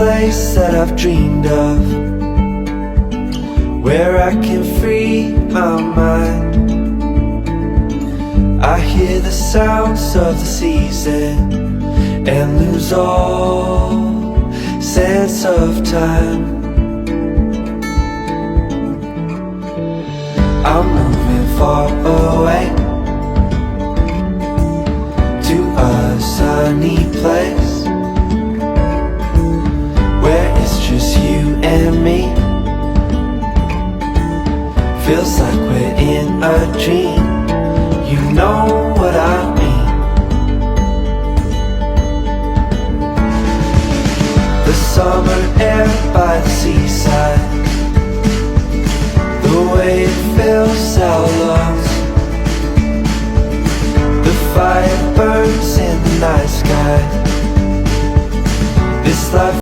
place that I've dreamed of, where I can free my mind. I hear the sounds of the season and lose all sense of time. I'm moving far away to a sunny place where it's just you and me. Feels like we're in a dream. You know what I mean. The summer air by the seaside, the way it fills our lungs, the fire burns in the night sky. This life